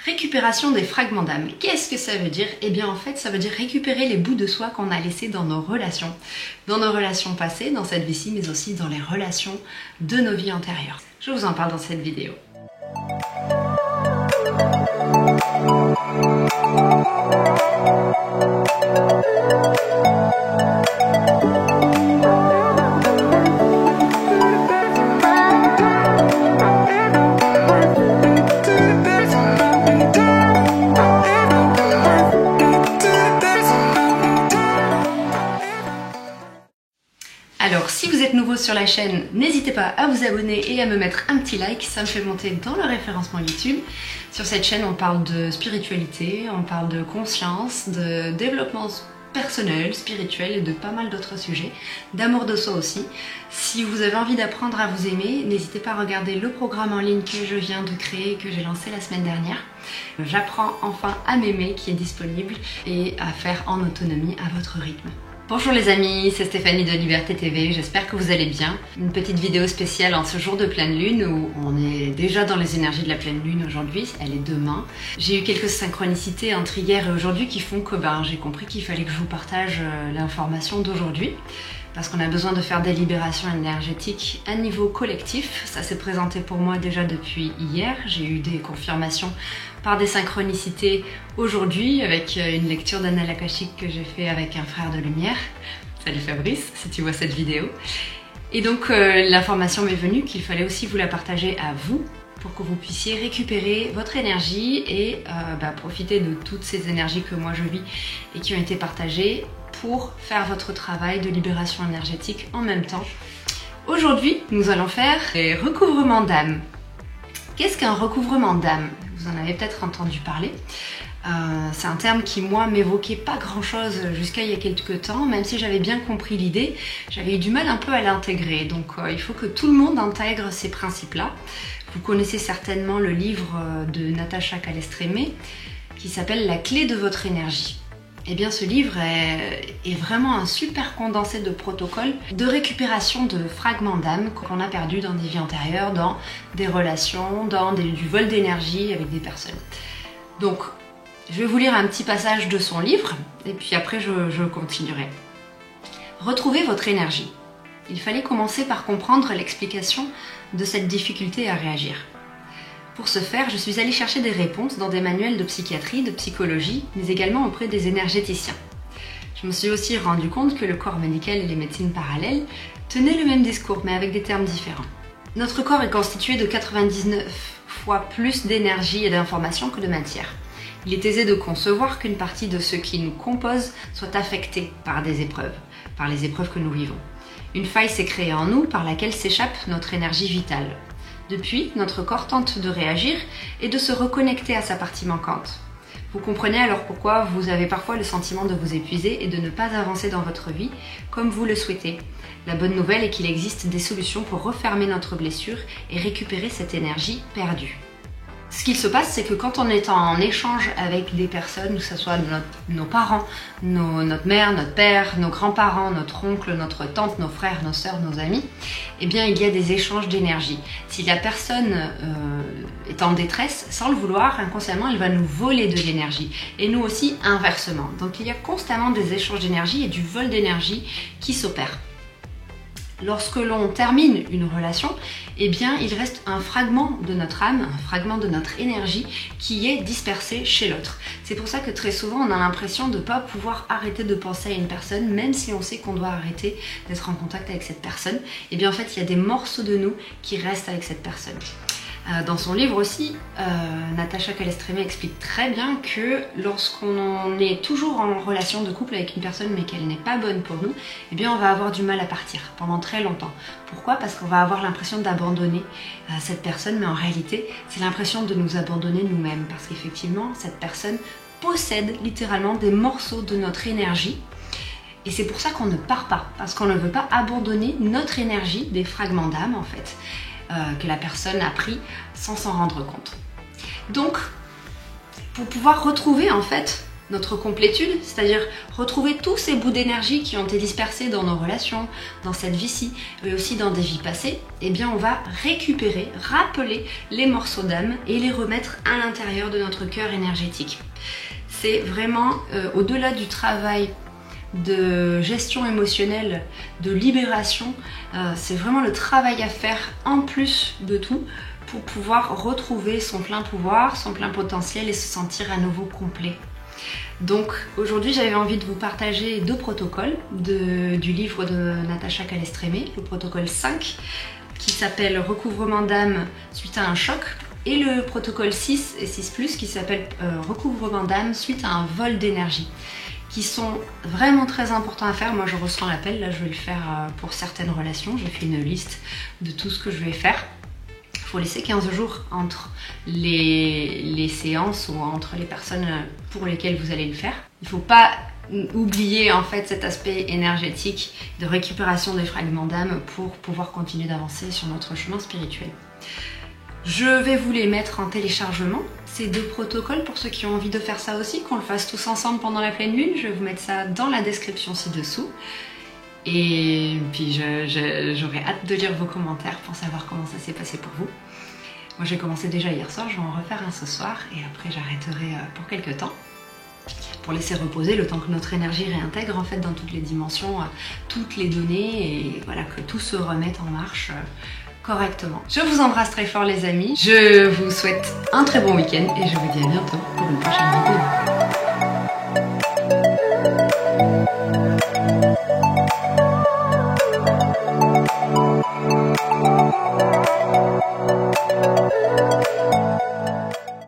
Récupération des fragments d'âme. Qu'est-ce que ça veut dire? Eh bien en fait ça veut dire récupérer les bouts de soi qu'on a laissés dans nos relations. Dans nos relations passées, dans cette vie-ci, mais aussi dans les relations de nos vies antérieures. Je vous en parle dans cette vidéo. Alors si vous êtes nouveau sur la chaîne, n'hésitez pas à vous abonner et à me mettre un petit like, ça me fait monter dans le référencement YouTube. Sur cette chaîne on parle de spiritualité, on parle de conscience, de développement personnel, spirituel et de pas mal d'autres sujets, d'amour de soi aussi. Si vous avez envie d'apprendre à vous aimer, n'hésitez pas à regarder le programme en ligne que je viens de créer et que j'ai lancé la semaine dernière. J'apprends enfin à m'aimer qui est disponible et à faire en autonomie à votre rythme. Bonjour les amis, c'est Stéphanie de Liberté TV, j'espère que vous allez bien. Une petite vidéo spéciale en ce jour de pleine lune où on est déjà dans les énergies de la pleine lune aujourd'hui, elle est demain. J'ai eu quelques synchronicités entre hier et aujourd'hui qui font que j'ai compris qu'il fallait que je vous partage l'information d'aujourd'hui. Parce qu'on a besoin de faire des libérations énergétiques à niveau collectif. Ça s'est présenté pour moi déjà depuis hier. J'ai eu des confirmations par des synchronicités aujourd'hui avec une lecture d'annales akashiques que j'ai fait avec un frère de lumière. Salut Fabrice, si tu vois cette vidéo. Et donc l'information m'est venue qu'il fallait aussi vous la partager à vous pour que vous puissiez récupérer votre énergie et profiter de toutes ces énergies que moi je vis et qui ont été partagées pour faire votre travail de libération énergétique en même temps. Aujourd'hui, nous allons faire des recouvrements d'âme. Qu'est-ce qu'un recouvrement d'âme? Vous en avez peut-être entendu parler. C'est un terme qui, moi, m'évoquait pas grand-chose jusqu'à il y a quelques temps, même si j'avais bien compris l'idée, j'avais eu du mal un peu à l'intégrer. Donc il faut que tout le monde intègre ces principes-là. Vous connaissez certainement le livre de Natacha Calestrémé qui s'appelle « La clé de votre énergie ». Eh bien ce livre est vraiment un super condensé de protocoles de récupération de fragments d'âme qu'on a perdus dans des vies antérieures, dans des relations, dans du vol d'énergie avec des personnes. Donc je vais vous lire un petit passage de son livre et puis après je continuerai. Retrouvez votre énergie. Il fallait commencer par comprendre l'explication de cette difficulté à réagir. Pour ce faire, je suis allée chercher des réponses dans des manuels de psychiatrie, de psychologie, mais également auprès des énergéticiens. Je me suis aussi rendu compte que le corps médical et les médecines parallèles tenaient le même discours, mais avec des termes différents. Notre corps est constitué de 99 fois plus d'énergie et d'informations que de matière. Il est aisé de concevoir qu'une partie de ce qui nous compose soit affectée par des épreuves, par les épreuves que nous vivons. Une faille s'est créée en nous par laquelle s'échappe notre énergie vitale. Depuis, notre corps tente de réagir et de se reconnecter à sa partie manquante. Vous comprenez alors pourquoi vous avez parfois le sentiment de vous épuiser et de ne pas avancer dans votre vie comme vous le souhaitez. La bonne nouvelle est qu'il existe des solutions pour refermer notre blessure et récupérer cette énergie perdue. Ce qu'il se passe, c'est que quand on est en échange avec des personnes, que ce soit nos parents, notre mère, notre père, nos grands-parents, notre oncle, notre tante, nos frères, nos sœurs, nos amis, eh bien il y a des échanges d'énergie. Si la personne est en détresse, sans le vouloir, inconsciemment, elle va nous voler de l'énergie. Et nous aussi, inversement. Donc il y a constamment des échanges d'énergie et du vol d'énergie qui s'opère. Lorsque l'on termine une relation, eh bien, il reste un fragment de notre âme, un fragment de notre énergie qui est dispersé chez l'autre. C'est pour ça que très souvent, on a l'impression de ne pas pouvoir arrêter de penser à une personne, même si on sait qu'on doit arrêter d'être en contact avec cette personne. Eh bien, en fait, il y a des morceaux de nous qui restent avec cette personne. Dans son livre aussi, Natacha Calestrémé explique très bien que lorsqu'on est toujours en relation de couple avec une personne mais qu'elle n'est pas bonne pour nous, eh bien on va avoir du mal à partir pendant très longtemps. Pourquoi? Parce qu'on va avoir l'impression d'abandonner cette personne, mais en réalité c'est l'impression de nous abandonner nous-mêmes parce qu'effectivement cette personne possède littéralement des morceaux de notre énergie. Et c'est pour ça qu'on ne part pas, parce qu'on ne veut pas abandonner notre énergie, des fragments d'âme en fait, que la personne a pris sans s'en rendre compte. Donc, pour pouvoir retrouver en fait notre complétude, c'est-à-dire retrouver tous ces bouts d'énergie qui ont été dispersés dans nos relations, dans cette vie-ci, mais aussi dans des vies passées, eh bien on va récupérer, rappeler les morceaux d'âme et les remettre à l'intérieur de notre cœur énergétique. C'est vraiment au-delà du travail de gestion émotionnelle, de libération, c'est vraiment le travail à faire en plus de tout pour pouvoir retrouver son plein pouvoir, son plein potentiel et se sentir à nouveau complet. Donc aujourd'hui j'avais envie de vous partager 2 protocoles du livre de Natacha Calestrémé, le protocole 5 qui s'appelle recouvrement d'âme suite à un choc et le protocole 6 et 6+, qui s'appelle recouvrement d'âme suite à un vol d'énergie, qui sont vraiment très importants à faire. Moi je ressens l'appel, là je vais le faire pour certaines relations, j'ai fait une liste de tout ce que je vais faire. Il faut laisser 15 jours entre les séances ou entre les personnes pour lesquelles vous allez le faire. Il ne faut pas oublier en fait cet aspect énergétique de récupération des fragments d'âme pour pouvoir continuer d'avancer sur notre chemin spirituel. Je vais vous les mettre en téléchargement, ces 2 protocoles, pour ceux qui ont envie de faire ça aussi, qu'on le fasse tous ensemble pendant la pleine lune. Je vais vous mettre ça dans la description ci-dessous. Et puis j'aurais hâte de lire vos commentaires pour savoir comment ça s'est passé pour vous. Moi j'ai commencé déjà hier soir, je vais en refaire un ce soir et après j'arrêterai pour quelques temps pour laisser reposer le temps que notre énergie réintègre en fait dans toutes les dimensions, toutes les données et voilà, que tout se remette en marche correctement. Je vous embrasse très fort les amis, je vous souhaite un très bon week-end et je vous dis à bientôt pour une prochaine vidéo.